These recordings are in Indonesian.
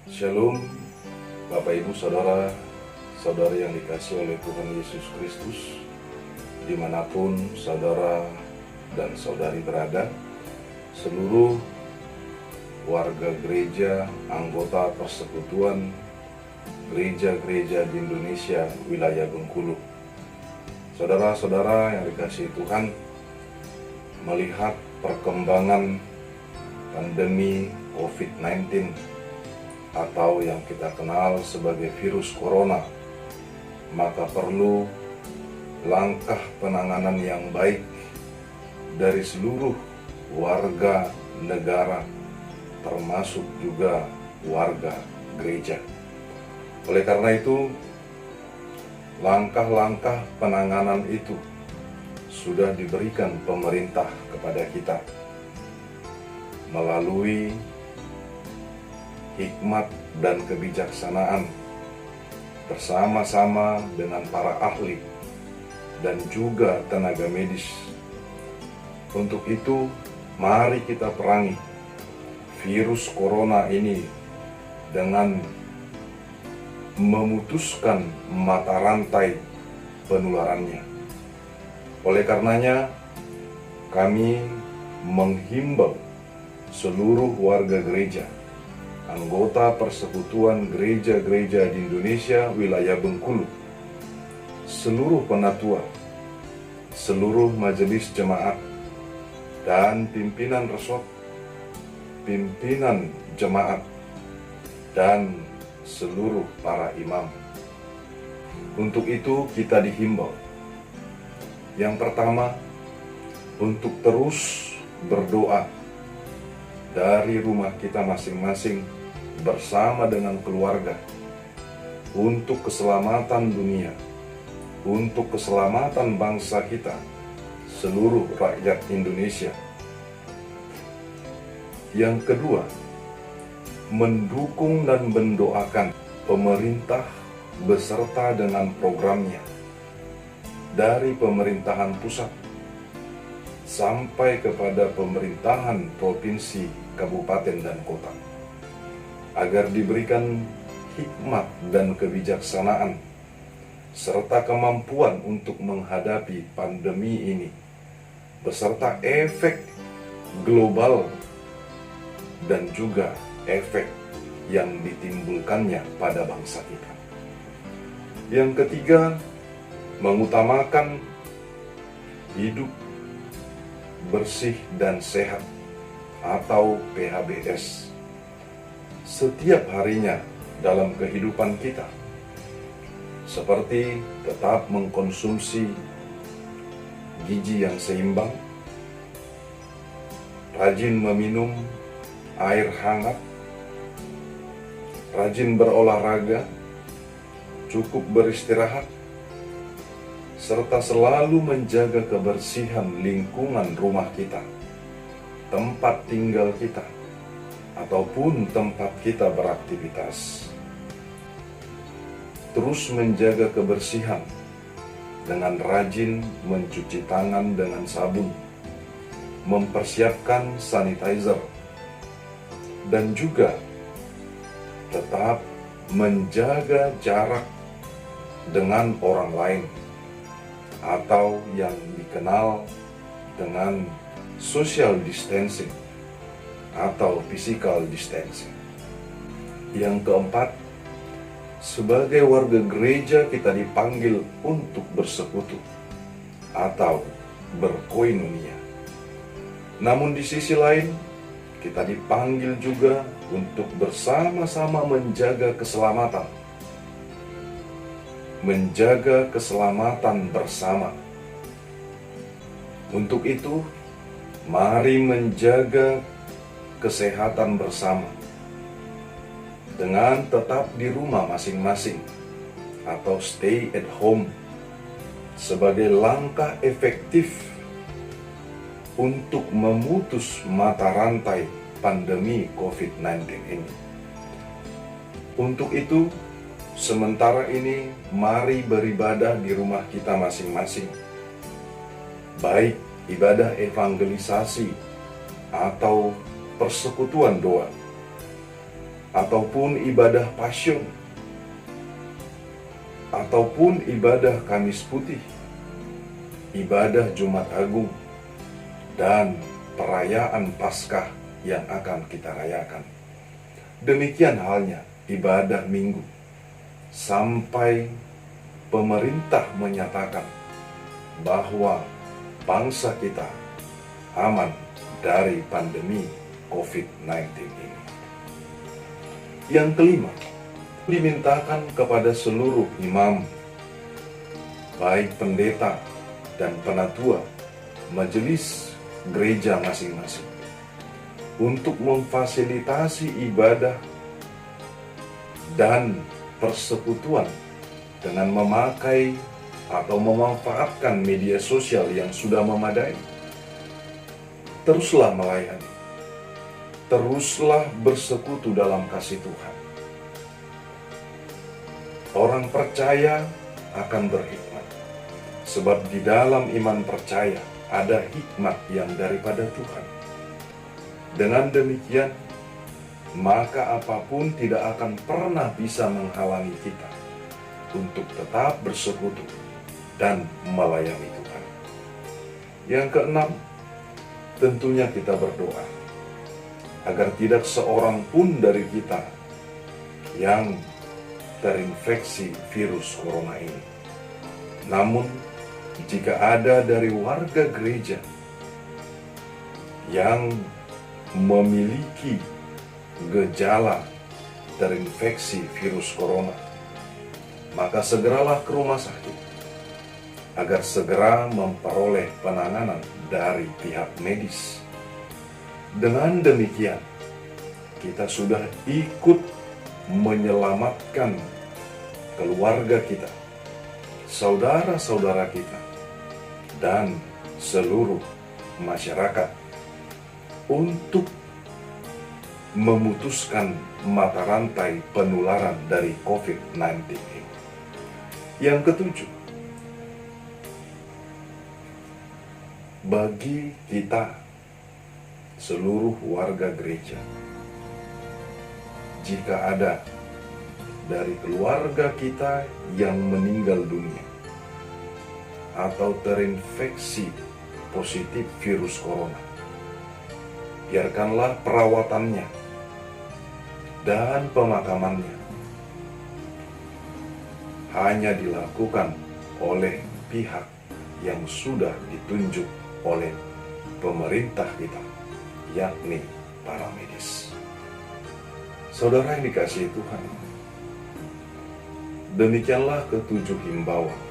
Shalom, Bapak Ibu Saudara, saudari yang dikasihi oleh Tuhan Yesus Kristus, dimanapun saudara dan saudari berada, seluruh warga gereja, anggota persekutuan gereja-gereja di Indonesia, wilayah Bengkulu. Saudara-saudara yang dikasihi Tuhan, melihat perkembangan pandemi COVID-19 atau yang kita kenal sebagai virus corona, maka perlu langkah penanganan yang baik dari seluruh warga negara, termasuk juga warga gereja. Oleh karena itu, langkah-langkah penanganan itu sudah diberikan pemerintah kepada kita melalui hikmat dan kebijaksanaan bersama-sama dengan para ahli dan juga tenaga medis. Untuk itu, mari kita perangi virus corona ini dengan memutuskan mata rantai penularannya. Oleh karenanya, kami menghimbau seluruh warga gereja, anggota persekutuan gereja-gereja di Indonesia, wilayah Bengkulu, seluruh penatua, seluruh majelis jemaat, dan pimpinan resort, pimpinan jemaat, dan seluruh para imam. Untuk itu kita dihimbau, yang pertama, untuk terus berdoa dari rumah kita masing-masing bersama dengan keluarga untuk keselamatan dunia, untuk keselamatan bangsa kita, seluruh rakyat Indonesia. Yang kedua, mendukung dan mendoakan pemerintah beserta dengan programnya dari pemerintahan pusat sampai kepada pemerintahan provinsi, kabupaten, dan kota, agar diberikan hikmat dan kebijaksanaan serta kemampuan untuk menghadapi pandemi ini beserta efek global dan juga efek yang ditimbulkannya pada bangsa kita. Yang ketiga, mengutamakan hidup bersih dan sehat atau PHBS setiap harinya dalam kehidupan kita, seperti tetap mengkonsumsi gizi yang seimbang, rajin meminum air hangat, rajin berolahraga, cukup beristirahat, serta selalu menjaga kebersihan lingkungan rumah kita, tempat tinggal kita, ataupun tempat kita beraktivitas. Terus menjaga kebersihan dengan rajin mencuci tangan dengan sabun, mempersiapkan sanitizer, dan juga tetap menjaga jarak dengan orang lain, atau yang dikenal dengan social distancing atau physical distancing. Yang keempat, sebagai warga gereja kita dipanggil untuk bersekutu atau berkoinonia. Namun di sisi lain, kita dipanggil juga untuk bersama-sama menjaga keselamatan. Menjaga keselamatan bersama. Untuk itu, mari menjaga kesehatan bersama dengan tetap di rumah masing-masing atau stay at home sebagai langkah efektif untuk memutus mata rantai pandemi COVID-19 ini. Untuk itu, sementara ini mari beribadah di rumah kita masing-masing, baik ibadah evangelisasi atau persekutuan doa, ataupun ibadah Pasyun, ataupun ibadah Kamis Putih, ibadah Jumat Agung, dan perayaan Paskah yang akan kita rayakan. Demikian halnya ibadah Minggu, sampai pemerintah menyatakan bahwa bangsa kita aman dari pandemi COVID-19 ini. Yang kelima, dimintakan kepada seluruh imam, baik pendeta dan penatua majelis gereja masing-masing, untuk memfasilitasi ibadah dan persekutuan dengan memakai atau memanfaatkan media sosial yang sudah memadai. Teruslah melayani, teruslah bersekutu dalam kasih Tuhan. Orang percaya akan berhikmat, sebab di dalam iman percaya ada hikmat yang daripada Tuhan. Dengan demikian, maka apapun tidak akan pernah bisa menghalangi kita untuk tetap bersekutu dan melayani Tuhan. Yang keenam, tentunya kita berdoa agar tidak seorang pun dari kita yang terinfeksi virus corona ini. Namun, jika ada dari warga gereja yang memiliki gejala terinfeksi virus corona, maka segeralah ke rumah sakit agar segera memperoleh penanganan dari pihak medis. Dengan demikian, kita sudah ikut menyelamatkan keluarga kita, saudara-saudara kita, dan seluruh masyarakat untuk memutuskan mata rantai penularan dari COVID-19 ini. Yang ketujuh, bagi kita seluruh warga gereja, jika ada dari keluarga kita yang meninggal dunia atau terinfeksi positif virus corona, biarkanlah perawatannya dan pemakamannya hanya dilakukan oleh pihak yang sudah ditunjuk oleh pemerintah kita, yakni para medis. Saudara yang dikasihi Tuhan, demikianlah ketujuh himbauan.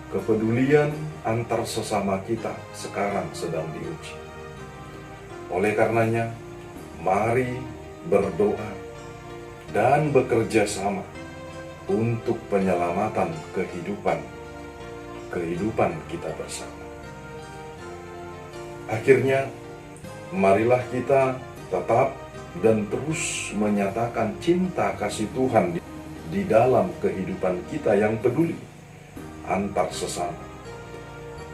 Kepedulian antar sesama kita sekarang sedang diuji. Oleh karenanya, mari berdoa dan bekerja sama untuk penyelamatan kehidupan kita bersama. Akhirnya, marilah kita tetap dan terus menyatakan cinta kasih Tuhan di dalam kehidupan kita yang peduli antar sesama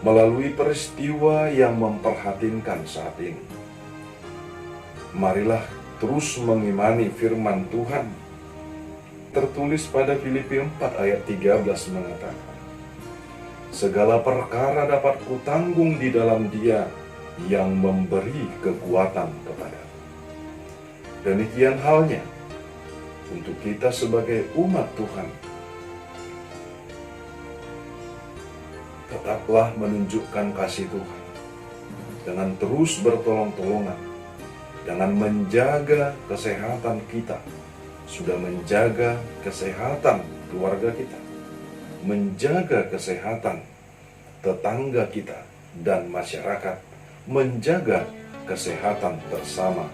melalui peristiwa yang memprihatinkan saat ini. Marilah terus mengimani firman Tuhan tertulis pada Filipi 4 ayat 13 mengatakan, segala perkara dapat kutanggung di dalam Dia yang memberi kekuatan kepadaku. Demikian halnya untuk kita sebagai umat Tuhan. Tetaplah menunjukkan kasih Tuhan dengan terus bertolong-tolongan, dengan menjaga kesehatan kita, sudah menjaga kesehatan keluarga kita, menjaga kesehatan tetangga kita dan masyarakat, menjaga kesehatan bersama.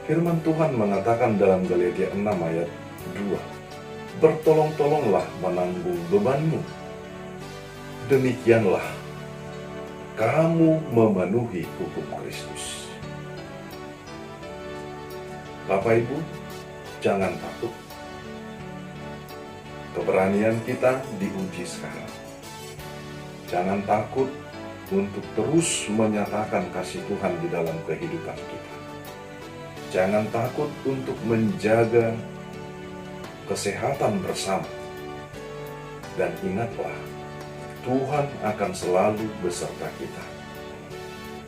Firman Tuhan mengatakan dalam Galatia 6 ayat 2, bertolong-tolonglah menanggung bebanmu. Demikianlah kamu memenuhi hukum Kristus. Bapak Ibu, jangan takut. Keberanian kita diuji sekarang. Jangan takut untuk terus menyatakan kasih Tuhan di dalam kehidupan kita. Jangan takut untuk menjaga kesehatan bersama. Dan ingatlah, Tuhan akan selalu beserta kita.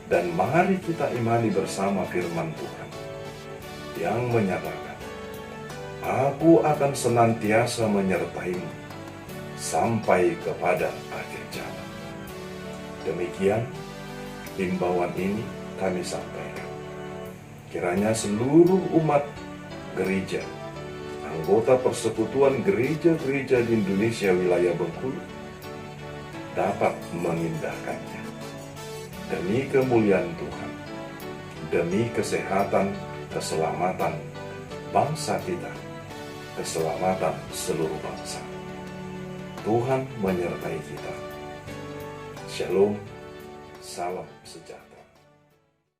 Dan mari kita imani bersama firman Tuhan yang menyatakan, Aku akan senantiasa menyertaimu sampai kepada akhir zaman. Demikian himbauan ini kami sampaikan. Kiranya seluruh umat gereja, anggota persekutuan gereja-gereja di Indonesia wilayah Bengkulu dapat mengindahkannya demi kemuliaan Tuhan, demi kesehatan, keselamatan bangsa kita, keselamatan seluruh bangsa. Tuhan menyertai kita. Shalom, salam sejahtera.